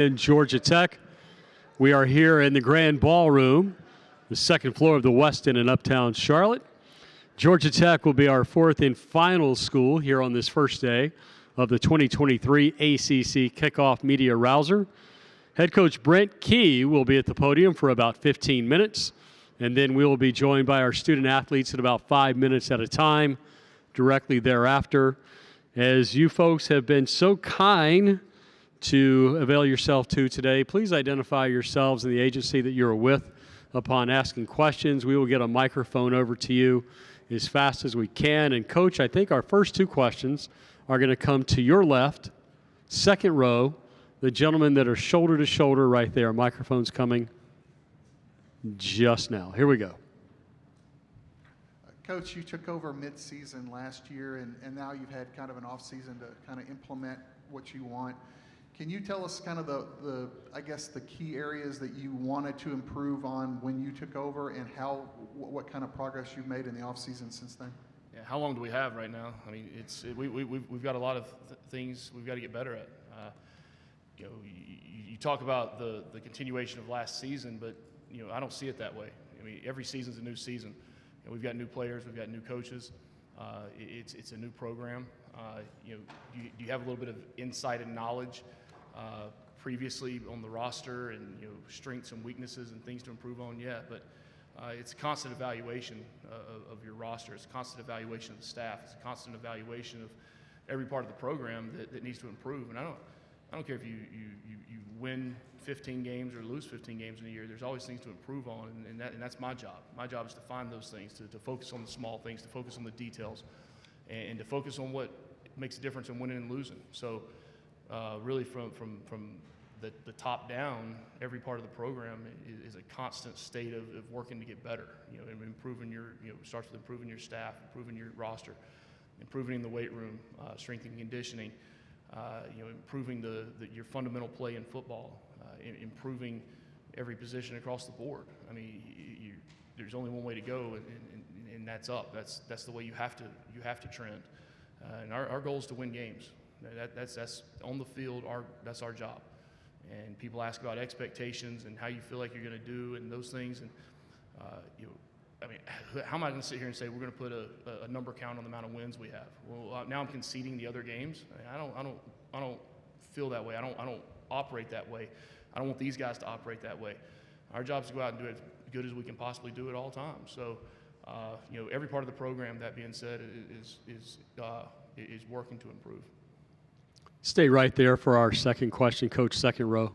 in Georgia Tech. We are here in the Grand Ballroom, the second floor of the Westin in Uptown Charlotte. Georgia Tech will be our fourth and final school here on this first day of the 2023 ACC Kickoff Media Rouser. Head coach Brent Key will be at the podium for about 15 minutes, and then we will be joined by our student athletes at about 5 minutes at a time directly thereafter. As you folks have been so kind to avail yourself to today, please identify yourselves and the agency that you're with upon asking questions. We will get a microphone over to you as fast as we can. And Coach, I think our first two questions are going to come to your left, second row, the gentlemen that are shoulder to shoulder right there. Microphone's coming just now. Here we go. Coach, you took over mid-season last year, and now you've had kind of an off-season to kind of implement what you want. Can you tell us kind of the key areas that you wanted to improve on when you took over, and what kind of progress you've made in the off-season since then? Yeah, how long do we have right now? I mean, we've got a lot of things we've got to get better at. You talk about the continuation of last season, but I don't see it that way. I mean, every season's a new season. We've got new players, we've got new coaches. It's a new program. Do you have a little bit of insight and knowledge previously on the roster, and strengths and weaknesses and things to improve on? Yeah, but it's a constant evaluation of your roster. It's a constant evaluation of the staff. It's a constant evaluation of every part of the program that needs to improve. And I don't care if you win 15 games or lose 15 games in a year. There's always things to improve on, and that's my job. My job is to find those things, to focus on the small things, to focus on the details, and to focus on what makes a difference in winning and losing. So really from the top down, every part of the program is a constant state of working to get better. And improving starts with improving your staff, improving your roster, improving in the weight room, strength and conditioning, improving your fundamental play in football, improving every position across the board. I mean, there's only one way to go, and that's up. That's the way you have to trend. And our goal is to win games. That's on the field. That's our job. And people ask about expectations and how you feel like you're going to do and those things. And I mean, how am I going to sit here and say we're going to put a number count on the amount of wins we have? Well, now I'm conceding the other games. I don't feel that way. I don't operate that way. I don't want these guys to operate that way. Our job is to go out and do it as good as we can possibly do at all times. So, every part of the program, that being said, is working to improve. Stay right there for our second question, Coach, second row.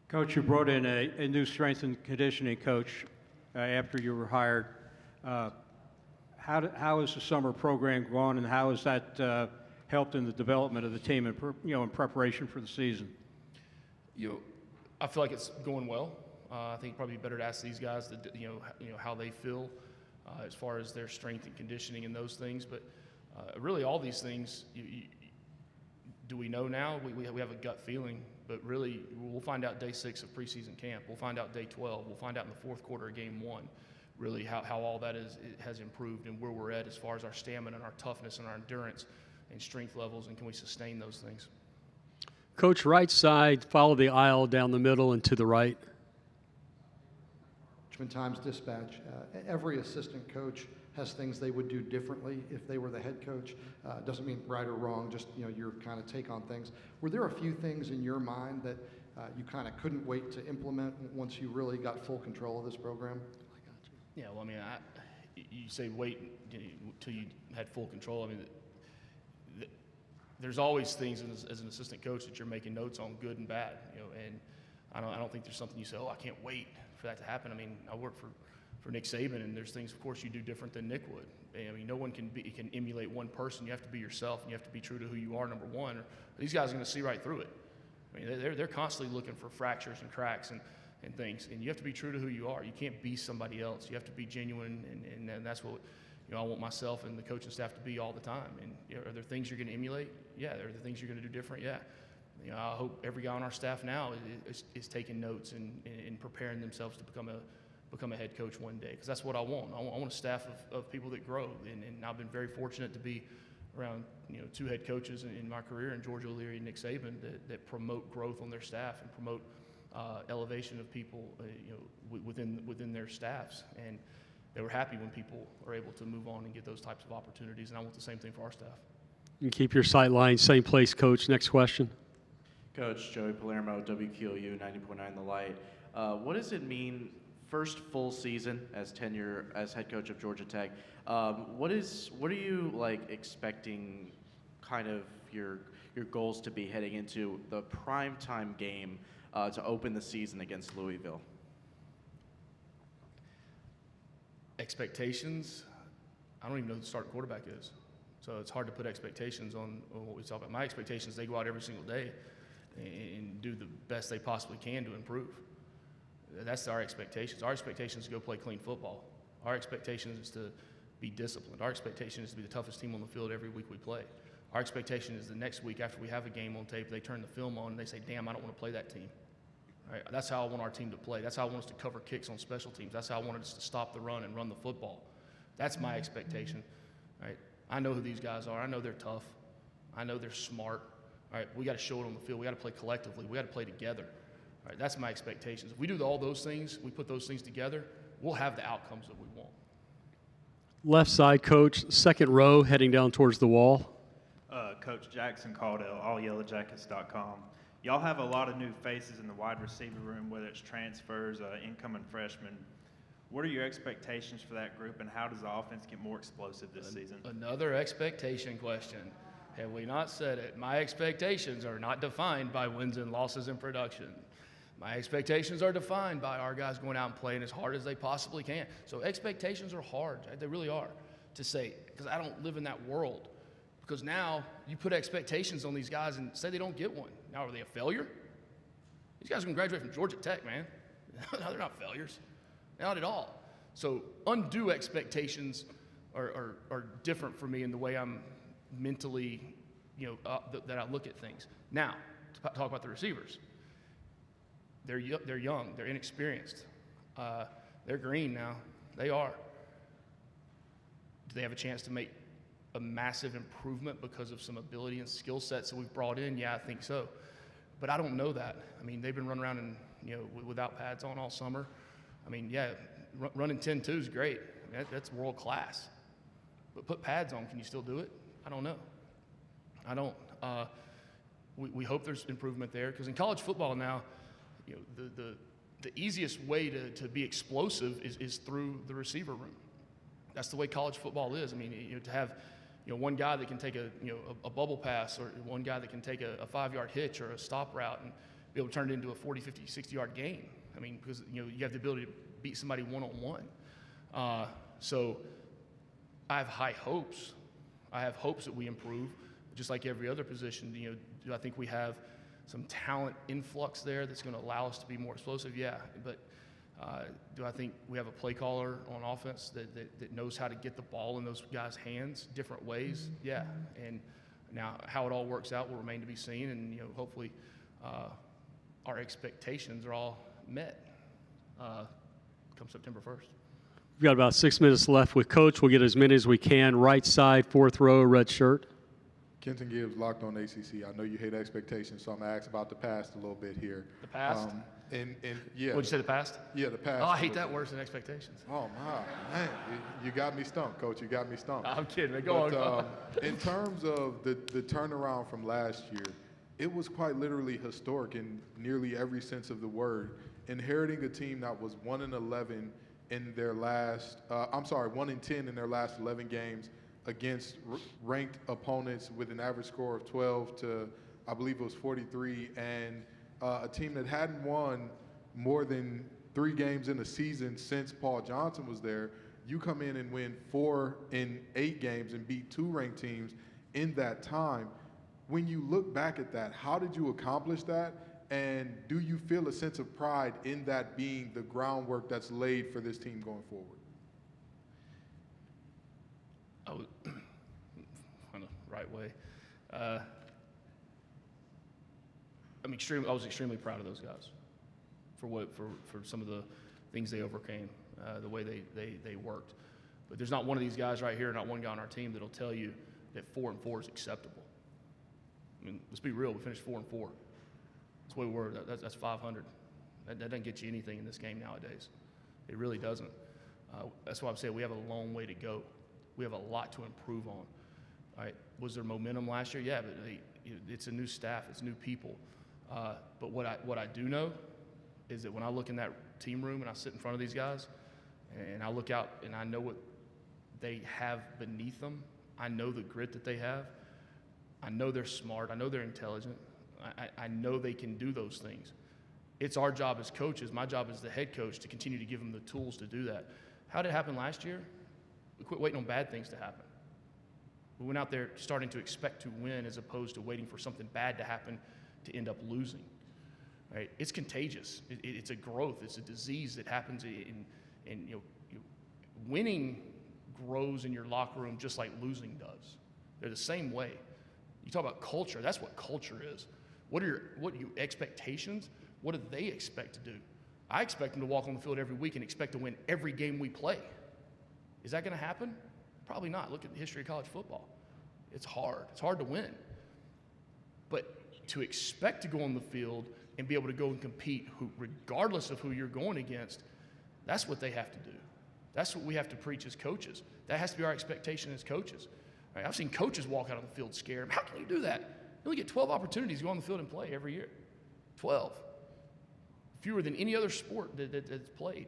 Coach, you brought in a new strength and conditioning coach after you were hired. How has the summer program gone, and how has that helped in the development of the team in preparation for the season? I feel like it's going well. I think probably better to ask these guys how they feel as far as their strength and conditioning and those things. But really, all these things, do we know now? We have a gut feeling, but really, we'll find out day 6 of preseason camp. We'll find out day 12. We'll find out in the fourth quarter of game 1, really how all that has improved and where we're at as far as our stamina and our toughness and our endurance and strength levels, and can we sustain those things? Coach, right side, follow the aisle down the middle and to the right. Richmond Times-Dispatch. Every assistant coach has things they would do differently if they were the head coach. Doesn't mean right or wrong, just your kind of take on things. Were there a few things in your mind that you kind of couldn't wait to implement once you really got full control of this program? Yeah, well, I mean, you say wait until you had full control. I mean, there's always things as an assistant coach that you're making notes on, good and bad, and I don't think there's something you say, I can't wait for that to happen. I mean, I work for Nick Saban, and there's things, of course, you do different than Nick would. I mean, no one can emulate one person. You have to be yourself, and you have to be true to who you are, number one, or these guys are going to see right through it. I mean, they're constantly looking for fractures and cracks and things, and you have to be true to who you are. You can't be somebody else. You have to be genuine, and that's what I want myself and the coaching staff to be all the time. And are there things you're going to emulate? Yeah. Are there things you're going to do different? Yeah. I hope every guy on our staff now is taking notes and preparing themselves to become a head coach one day, because that's what I want. I want a staff of people that grow, and I've been very fortunate to be around 2 head coaches in my career, in George O'Leary and Nick Saban, that promote growth on their staff and promote elevation of people within their staffs. And they were happy when people are able to move on and get those types of opportunities, and I want the same thing for our staff. You keep your sight line same place, Coach. Next question. Coach Joey Palermo, WQOU 90.9 The Light. What does it mean, first full season as tenure as head coach of Georgia Tech? What are you expecting, kind of your goals to be heading into the primetime game to open the season against Louisville? Expectations, I don't even know who the starting quarterback is. So it's hard to put expectations on what we talk about. My expectations, they go out every single day and do the best they possibly can to improve. That's our expectations. Our expectations is to go play clean football. Our expectation is to be disciplined. Our expectation is to be the toughest team on the field every week we play. Our expectation is the next week after we have a game on tape, they turn the film on and they say, damn, I don't want to play that team. All right? That's how I want our team to play. That's how I want us to cover kicks on special teams. That's how I want us to stop the run and run the football. That's my expectation. All right? I know who these guys are. I know they're tough. I know they're smart. All right? We got to show it on the field. We got to play collectively. We got to play together. All right? That's my expectations. If we do all those things, we put those things together, we'll have the outcomes that we want. Left side, Coach, second row, heading down towards the wall. Coach Jackson Caudill, allyellowjackets.com. Y'all have a lot of new faces in the wide receiver room, whether it's transfers, incoming freshmen. What are your expectations for that group, and how does the offense get more explosive this season? Another expectation question. Have we not said it? My expectations are not defined by wins and losses in production. My expectations are defined by our guys going out and playing as hard as they possibly can. So expectations are hard. They really are to say, because I don't live in that world. Because now you put expectations on these guys and say they don't get one. Now, are they a failure? These guys are going to graduate from Georgia Tech, man. No, they're not failures. Not at all. So undue expectations are different for me in the way I'm mentally, that I look at things. Now, to talk about the receivers. They're young. They're inexperienced. They're green now. They are. Do they have a chance to make a massive improvement because of some ability and skill sets that we've brought in? Yeah, I think so. But I don't know that. I mean, they've been running around and without pads on all summer. I mean, yeah, running 10-2 is great. I mean, that's world class. But put pads on, can you still do it? I don't know. I don't. We hope there's improvement there, because in college football now, the easiest way to be explosive is through the receiver room. That's the way college football is. I mean, to have one guy that can take a bubble pass, or one guy that can take a 5-yard hitch or a stop route and be able to turn it into a 40, 50, 60-yard game. I mean, because you have the ability to beat somebody one-on-one. So I have high hopes. I have hopes that we improve, just like every other position. Do I think we have some talent influx there that's going to allow us to be more explosive? Yeah, but do I think we have a play caller on offense that knows how to get the ball in those guys' hands different ways? Yeah, and now how it all works out will remain to be seen, and hopefully our expectations are all met come September 1st. We've got about 6 minutes left with Coach. We'll get as many as we can. Right side, fourth row, red shirt. Kenton Gibbs, Locked On ACC. I know you hate expectations, so I'm going to ask about the past a little bit here. The past? Yeah. What'd you say, the past? Yeah, the past. Oh, I hate that worse than expectations. Oh, my. Man, you got me stumped, Coach. You got me stumped. I'm kidding, man. Go on. In terms of the turnaround from last year, it was quite literally historic in nearly every sense of the word. Inheriting a team that was 1-11 in their last, 1-10 in their last 11 games against ranked opponents with an average score of 12 to, I believe it was 43, and a team that hadn't won more than 3 games in a season since Paul Johnson was there. You come in and win 4 in 8 games and beat 2 ranked teams in that time. When you look back at that, how did you accomplish that? And do you feel a sense of pride in that being the groundwork that's laid for this team going forward? I was on the right way. I was extremely proud of those guys for some of the things they overcame, the way they worked. But there's not one of these guys right here, not one guy on our team that'll tell you that 4-4 is acceptable. I mean, let's be real. We finished 4-4. That's where we were. That's 500. That doesn't get you anything in this game nowadays. It really doesn't. That's why I'm saying we have a long way to go. We have a lot to improve on. All right. Was there momentum last year? Yeah, but it's a new staff. It's new people. But what I do know is that when I look in that team room and I sit in front of these guys and I look out and I know what they have beneath them, I know the grit that they have. I know they're smart. I know they're intelligent. I know they can do those things. It's our job as coaches, my job as the head coach, to continue to give them the tools to do that. How did it happen last year? We quit waiting on bad things to happen. We went out there starting to expect to win as opposed to waiting for something bad to happen to end up losing. Right? It's contagious. It's a growth. It's a disease that happens in winning grows in your locker room just like losing does. They're the same way. You talk about culture. That's what culture is. What are your expectations? What do they expect to do? I expect them to walk on the field every week and expect to win every game we play. Is that going to happen? Probably not. Look at the history of college football. It's hard. It's hard to win. But to expect to go on the field and be able to go and compete regardless of who you're going against, that's what they have to do. That's what we have to preach as coaches. That has to be our expectation as coaches. Right? I've seen coaches walk out on the field scared. How can you do that? You only get 12 opportunities to go on the field and play every year. 12. Fewer than any other sport that's played.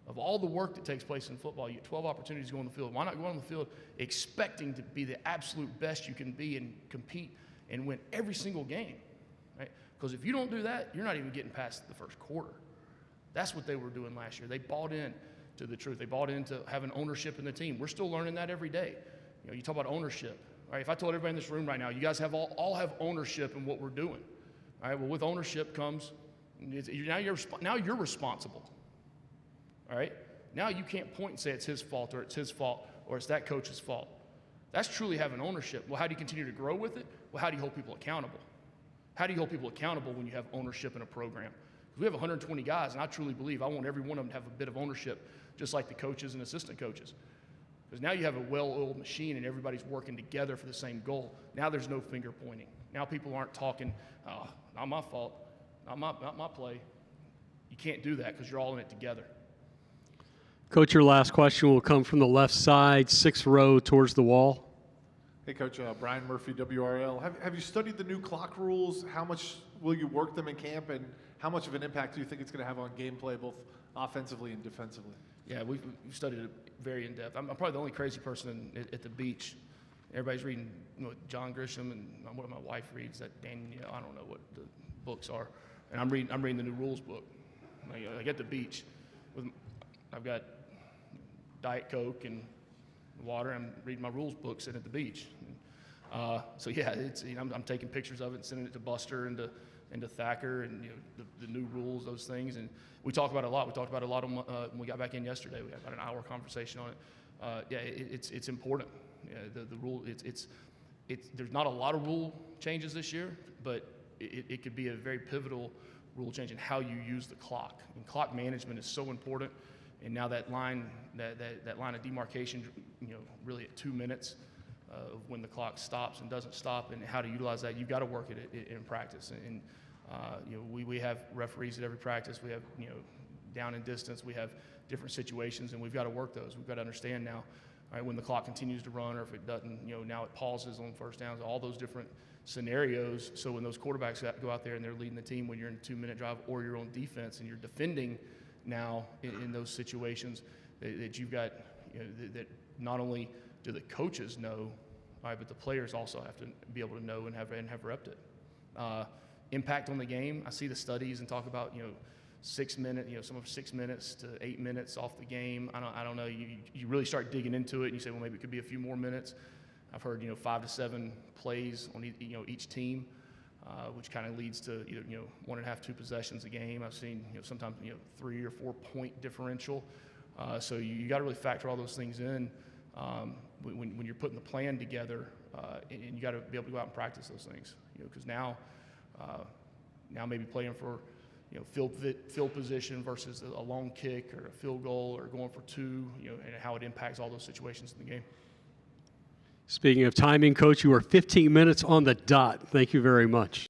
Of all the work that takes place in football, you get 12 opportunities to go on the field. Why not go on the field expecting to be the absolute best you can be and compete and win every single game? Right? Because if you don't do that, you're not even getting past the first quarter. That's what they were doing last year. They bought in to the truth. They bought into having ownership in the team. We're still learning that every day. You talk about ownership. Right? If I told everybody in this room right now, you guys have all have ownership in what we're doing. All right? Well, with ownership comes now you're responsible. All right? Now you can't point and say it's his fault or it's his fault or it's that coach's fault. That's truly having ownership. Well, how do you continue to grow with it? Well, how do you hold people accountable? How do you hold people accountable when you have ownership in a program? Because we have 120 guys, and I truly believe I want every one of them to have a bit of ownership, just like the coaches and assistant coaches. Because now you have a well-oiled machine and everybody's working together for the same goal. Now there's no finger pointing. Now people aren't talking, oh, not my fault, not my play. You can't do that because you're all in it together. Coach, your last question will come from the left side, 6th row towards the wall. Hey, Coach, Brian Murphy, WRL. Have you studied the new clock rules? How much will you work them in camp, and how much of an impact do you think it's going to have on gameplay, both offensively and defensively? Yeah, we've studied it very in-depth. I'm probably the only crazy person at the beach. Everybody's reading John Grisham, and what my wife reads, that Daniel, I don't know what the books are. And I'm reading the new rules book. Like at the beach, I've got Diet Coke and water. I'm reading my rules book sitting at the beach. So yeah, it's I'm taking pictures of it and sending it to Buster and to Thacker and the new rules, those things. And we talk about it a lot. We talked about it a lot when we got back in yesterday. We had about an hour conversation on it. Yeah, it's important. Yeah, the rule it's there's not a lot of rule changes this year, but it could be a very pivotal rule change in how you use the clock. And clock management is so important. And now that line of demarcation, really at 2 minutes of when the clock stops and doesn't stop, and how to utilize that, you've got to work it in practice. And we have referees at every practice. We have down and distance. We have different situations, and we've got to work those. We've got to understand now, all right, when the clock continues to run, or if it doesn't, now it pauses on first downs. All those different scenarios. So when those quarterbacks go out there and they're leading the team, when you're in a 2-minute drive, or you're on defense and you're defending. Now, in those situations, that you've got, that not only do the coaches know, all right, but the players also have to be able to know and have repped it. Impact on the game. I see the studies and talk about 6 minutes, some of 6 minutes to 8 minutes off the game. I don't know. You really start digging into it and you say, well, maybe it could be a few more minutes. I've heard 5 to 7 plays on each team. Which kind of leads to 1.5, 2 possessions a game. I've seen sometimes 3 or 4 point differential. So you got to really factor all those things in when you're putting the plan together, and you got to be able to go out and practice those things. Because now maybe playing for field position versus a long kick or a field goal or going for 2, and how it impacts all those situations in the game. Speaking of timing, Coach, you are 15 minutes on the dot. Thank you very much.